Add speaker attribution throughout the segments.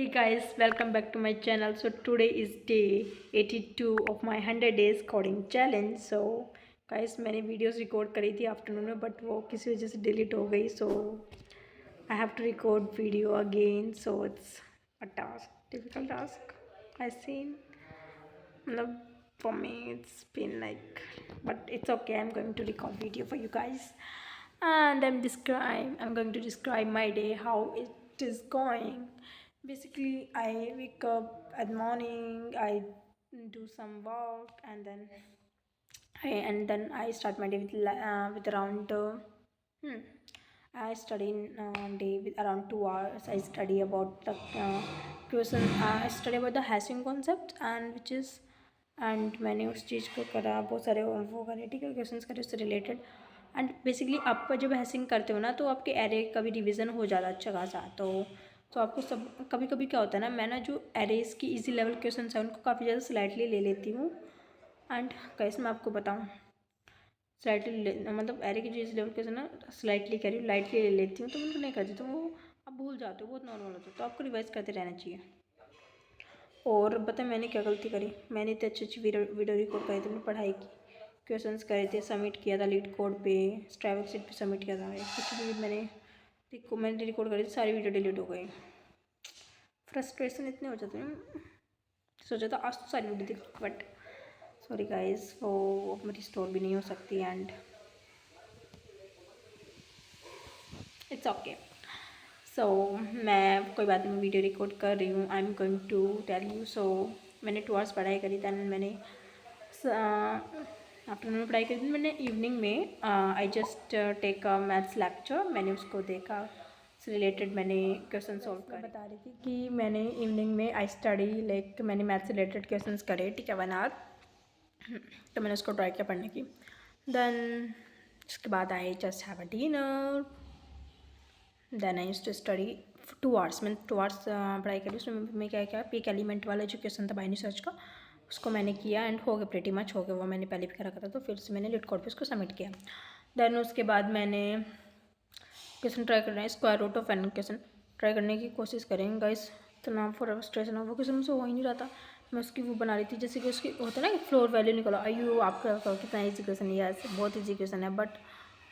Speaker 1: guys, welcome back to my channel. So today is day 82 of my 100 days coding challenge. So guys, मैंने videos record करी थी afternoon में, but वो किसी वजह से डिलीट हो गई. So I have to record video again. So it's a task, difficult task. I seen. मतलब for me it's been like, but it's okay. I'm going to record video for you guys, and I'm going to describe my day, how it is going. Basically, I wake up at morning, I do some work, and then I start my day with around hmm, I study in day with around 2 hours. I study about the question. I study about the hashing concept, and which is, and मैंने उस चीज़ को करा, बहुत सारे वो करे, ठीक है, क्वेश्चंस करे उससे रिलेटेड. एंड बेसिकली आप जब हैसिंग करते हो ना, तो आपके एरे का भी रिवीजन हो जाता अच्छा खासा. तो आपको सब कभी कभी क्या होता है ना, मैं ना जो एरेज की इजी लेवल क्वेश्चन है उनको काफ़ी ज़्यादा स्लाइटली ले लेती हूँ. एंड कैसे मैं आपको बताऊँ, स्लाइटली मतलब एरे की जो इजी लेवल क्वेश्चन ना स्लाइटली कह रही हूँ, लाइटली ले लेती हूँ, तो उनको नहीं करती, तो वो आप भूल जाते हो, बहुत नॉर्मल होता है. तो आपको रिवाइज करते रहना चाहिए. और पता है मैंने क्या गलती करी, मैंने इतनी अच्छी वीडियो रिकॉर्ड करी थी, मैंने पढ़ाई की, क्वेश्चंस करे थे, सबमिट किया था लीड कोड पे, स्ट्राइवक सीट पे सबमिट किया था. कुछ भी मैंने रिकॉर्ड करी थी, सारी वीडियो डिलीट हो गई. फ्रस्ट्रेशन इतने हो जाते हैं. सोचा था आज तो सारी वीडियो थी, बट सॉरी गाइस, वो अब मेरी स्टोर भी नहीं हो सकती. And it's okay. सो मैं कोई बात नहीं, वीडियो रिकॉर्ड कर रही हूँ. I am going to tell you. So मैंने 2 hours पढ़ाई करी थी. मैंने आफ्टरनून में पढ़ाई करी थी. मैंने इवनिंग में I just take a maths lecture, मैंने उसको देखा, उससे रिलेटेड मैंने क्वेश्चन सॉल्व कर बता रही थी कि मैंने इवनिंग में आई स्टडी लाइक मैंने मैथ्स से रिलेटेड क्वेश्चन करे, ठीक है, 1 hour. तो मैंने उसको ट्राई किया पढ़ने की. देन उसके बाद I just have a dinner. Then I used to study 2 hours. मैंने 2 hours पढ़ाई करी. उसमें मैं क्या क्या पीक एलिमेंट वाला जो क्वेश्चन था बाइनरी सर्च का, उसको मैंने किया एंड हो गया, प्रीटी मच हो गया. वो मैंने पहले भी करा था, तो फिर से मैंने लीड कोड पे उसको सबमिट किया. देन उसके बाद मैंने क्वेश्चन ट्राई कर रहे हैं, square root of an question try करने की कोशिश करेंगे गाइस. इतना फ्रस्ट्रेशन हो, वो क्वेश्चन मुझसे हो ही नहीं रहा था. मैं उसकी वो बना रही थी, जैसे कि उसकी होता है ना फ्लोर वैल्यू निकलो. आयु आपका कितना ईजी क्वेश्चन है, बहुत ईजी क्वेश्चन है, बट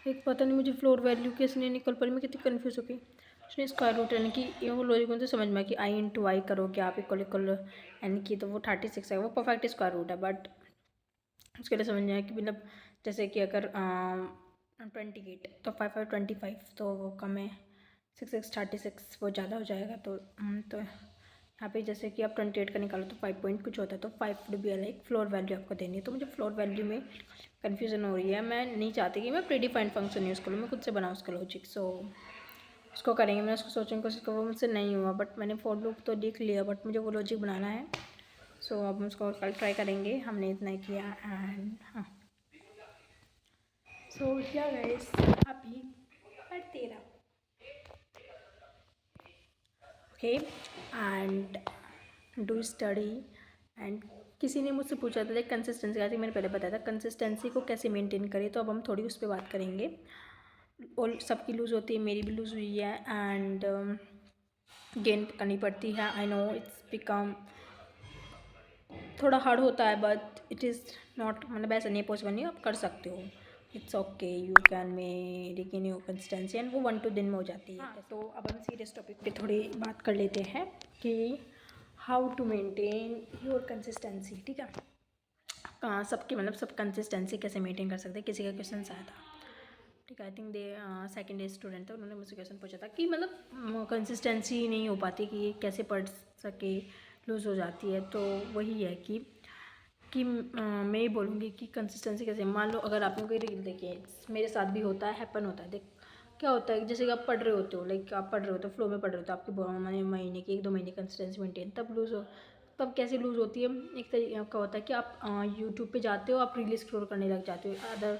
Speaker 1: एक पता नहीं मुझे फ्लोर वैल्यू कैसे नहीं निकल पा रही. मैं कितनी कन्फ्यूज़ हो गई. उसने स्क्वायर रूट यानी कि ये वो लॉजिक मुझे समझ में आया कि आई इंटू आई करोगे आप इक्वल इक्वल यानी कि, तो वो 36 है, वो परफेक्ट स्क्वायर रूट है. बट उसके लिए समझ में आया कि मतलब जैसे कि अगर 28 तो 5 5 25, तो वो कम है, 6 6 36 वो ज़्यादा हो जाएगा. तो यहाँ पे जैसे कि आप 28 का निकालो तो 5 पॉइंट कुछ होता है, तो 5 would be like floor value आपको देनी है. तो मुझे फ्लोर वैल्यू में कन्फ्यूज़न हो रही है. मैं नहीं चाहती कि मैं प्रीडिफाइंड फंक्शन यूज़ करूँ, मैं खुद से बनाऊँ उसका लॉजिक. सो उसको करेंगे. मैं उसको सोचने की कोशिश करूँ, वो मुझसे नहीं हुआ, बट मैंने फॉर लूप तो लिख लिया, बट मुझे वो लॉजिक बनाना है. सो अब हम उसको कल ट्राई करेंगे. हमने इतना किया. एंड हाँ, सो क्या गाइस, अभी पढ़ते रहो, okay, and do study. And किसी ने मुझसे पूछा था लाइक कंसिस्टेंसी, जैसे मैंने पहले बताया था कंसिस्टेंसी को कैसे मेंटेन करें, तो अब हम थोड़ी उस पर बात करेंगे. और सबकी लूज़ होती है, मेरी भी लूज़ हुई है, एंड गेन करनी पड़ती है. आई नो इट्स बिकम थोड़ा हार्ड होता है, बट इट इज़ नॉट, मतलब ऐसा नहीं पॉसिबल नहीं, आप कर सकते हो. It's okay, you can regain your consistency, and वो 1-2 दिन में हो जाती है. हाँ, तो अब हम सीरियस टॉपिक पे थोड़ी बात कर लेते हैं कि how to maintain your consistency, ठीक है. सबकी मतलब सब कंसिस्टेंसी कैसे मेंटेन कर सकते हैं. किसी का क्वेश्चन आया था, ठीक है, I think they second year student था, उन्होंने मुझसे क्वेश्चन पूछा था कि मतलब कंसिस्टेंसी नहीं हो पाती, कि कैसे पढ़ सके, लूज़ हो जाती है. तो वही है कि मैं ये बोलूँगी कि कंसिस्टेंसी कैसे. मान लो अगर आपने कोई रील देखी है, मेरे साथ भी होता है, हैपन होता है. देख क्या होता है, जैसे कि आप पढ़ रहे होते हो, लाइक आप पढ़ रहे होते हो, फ्लो में पढ़ रहे होते हो, आपके महीने की 1-2 महीने कंसिस्टेंसी मेंटेन, तब कैसे लूज़ होती है. एक तरीका का होता है कि आप यूट्यूब पे जाते हो, आप रील स्क्रॉल करने लग जाते हो.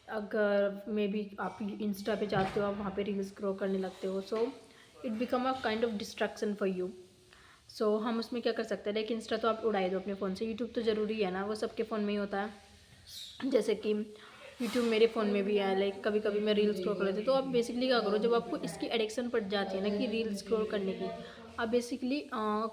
Speaker 1: अगर मे बी आप इंस्टा पे जाते हो, आप वहाँ पे रील स्क्रॉल करने लगते हो. So it become a kind of distraction for you. So हम उसमें क्या कर सकते हैं, लाइक इंस्टा तो आप उड़ाई दो अपने फ़ोन से, यूट्यूब तो ज़रूरी है ना, वो सबके फ़ोन में ही होता है. जैसे कि यूट्यूब मेरे फ़ोन में भी है, लाइक कभी कभी मैं रील स्क्रॉल कर लेती हूँ. तो आप बेसिकली क्या करो, जब आपको इसकी एडिक्शन पड़ जाती है ना कि रील स्क्रॉल करने की, आप बेसिकली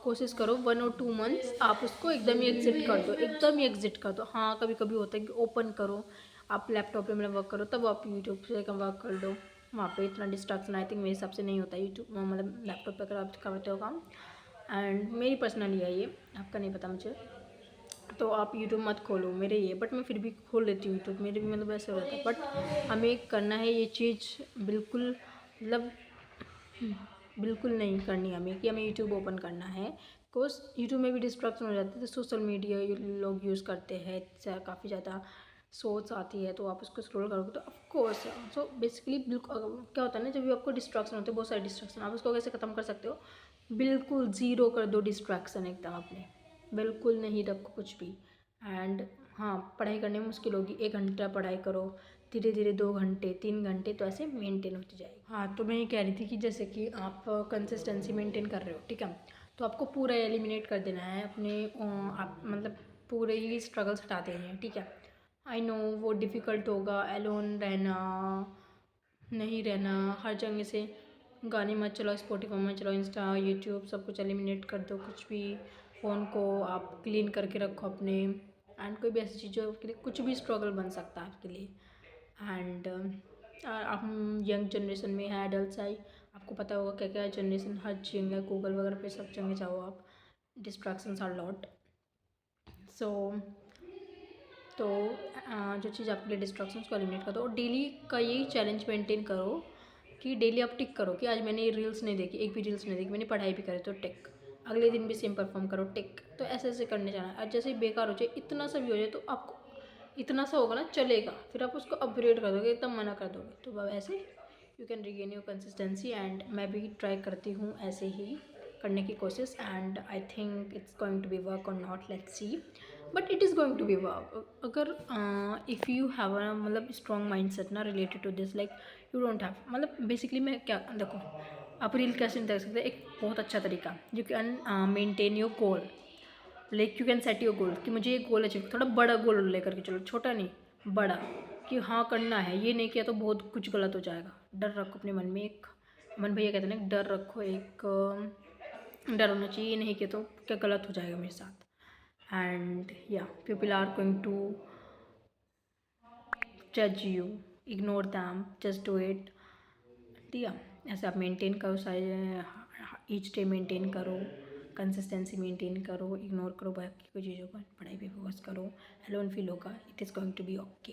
Speaker 1: कोशिश करो 1 और 2 मंथ्स आप उसको एकदम ही एग्जिट कर दो, एकदम ही एग्जिट कर दो। हाँ कभी कभी होता है कि ओपन करो, आप लैपटॉप पे मतलब वर्क करो, तब आप यूट्यूब से वर्क कर लो। वहाँ पे इतना डिस्ट्रैक्शन आई थिंक मेरे हिसाब से नहीं होता यूट्यूब मतलब लैपटॉप पे अगर आप करते हो काम। एंड मेरी पर्सनली है ये, आपका नहीं पता मुझे। तो आप यूट्यूब मत खोलो, मेरे ये बट मैं फिर भी खोल लेती हूँ यूट्यूब, मेरे भी मतलब ऐसे हो जाता है। बट हमें करना है ये चीज़ बिल्कुल, मतलब बिल्कुल नहीं करनी हमें कि हमें यूट्यूब ओपन करना है। बिकॉज यूट्यूब में भी डिस्ट्रक्शन हो जाते हैं, तो सोशल मीडिया लोग यूज़ करते हैं, काफ़ी ज़्यादा सोर्स आती है, तो आप उसको स्क्रॉल करोगे तो ऑफकोर्स। सो बेसिकली बिल्कुल क्या होता है ना, जब भी आपको डिस्ट्रक्शन होते हैं, बहुत सारे डिस्ट्रक्शन, आप उसको कैसे ख़त्म कर सकते हो? बिल्कुल ज़ीरो कर दो डिस्ट्रैक्शन एकदम अपने, बिल्कुल नहीं रखो कुछ भी। एंड हाँ पढ़ाई करने में मुश्किल होगी, 1 घंटा पढ़ाई करो, धीरे धीरे 2 घंटे 3 घंटे, तो ऐसे मेंटेन होती जाएगी। हाँ तो मैं ये कह रही थी कि जैसे कि आप कंसिस्टेंसी मेंटेन कर रहे हो, ठीक है, तो आपको पूरा एलिमिनेट कर देना है अपने आप मतलब पूरे ही स्ट्रगल्स हटा देने हैं, ठीक है। आई नो वो डिफ़िकल्ट होगा, एलोन रहना, नहीं रहना, हर जगह से गाने मत चलाओ, स्पॉटिफाई मत चलाओ, इंस्टा यूट्यूब सब कुछ एलिमिनेट कर दो, कुछ भी फ़ोन को आप क्लीन करके रखो अपने। एंड कोई भी ऐसी चीज़ जो आपके लिए कुछ भी स्ट्रगल बन सकता है आपके लिए। एंड आप यंग जनरेशन में है, एडल्ट आई, आपको पता होगा क्या क्या जनरेशन, हर जगह गूगल वगैरह पे सब जगह जाओ आप, डिस्ट्रैक्शंस आर लॉट। सो तो जो चीज़ आपके लिए डिस्ट्रैक्शन उसको एलिमिनेट कर दो, और डेली का यही चैलेंज मेंटेन करो कि डेली आप टिक करो कि आज मैंने रील्स नहीं देखी, एक भी रील्स नहीं देखी, मैंने पढ़ाई भी करी तो टिक, अगले दिन भी सेम परफॉर्म करो टिक। तो ऐसे ऐसे करने जाना है। आज जैसे ही बेकार हो जाए, इतना सा भी हो जाए तो आपको इतना सा होगा ना चलेगा, फिर आप उसको अपग्रेड कर दोगे, एकदम मना कर दोगे, तो अब ऐसे you can regain your consistency. And मैं भी ट्राई करती हूँ ऐसे ही करने की कोशिश, and I think it's going to be work और not, let's see, but it is going to be work. अगर इफ़ यू हैव अ मतलब स्ट्रॉन्ग माइंड सेट ना related to this, like you don't have, मतलब basically मैं क्या देखो, आप reel कैसे नहीं देख सकते, एक बहुत अच्छा तरीका, you can maintain your goal, like you can set your goal कि मुझे ये गोल अचीव, थोड़ा बड़ा गोल लेकर के चलो, छोटा नहीं बड़ा, कि हाँ करना है, ये नहीं किया तो बहुत कुछ गलत हो जाएगा। डर रखो अपने मन में, एक मन भैया कहते हैं ना, डर रखो, एक डर होना चाहिए, ये नहीं किया तो क्या गलत हो जाएगा मेरे साथ। एंड या पीपल आर गोइंग टू जज you, ignore them, just do it. ठीक है, ऐसे आप मेंटेन करो सारे, ईच डे मेंटेन करो, कंसिस्टेंसी मेंटेन करो, इग्नोर करो बाकी कोई चीज़ों को, पढ़ाई पे फोकस करो, एलोन फील होगा, it is going to be okay.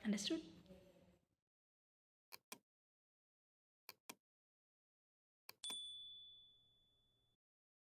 Speaker 1: Understood.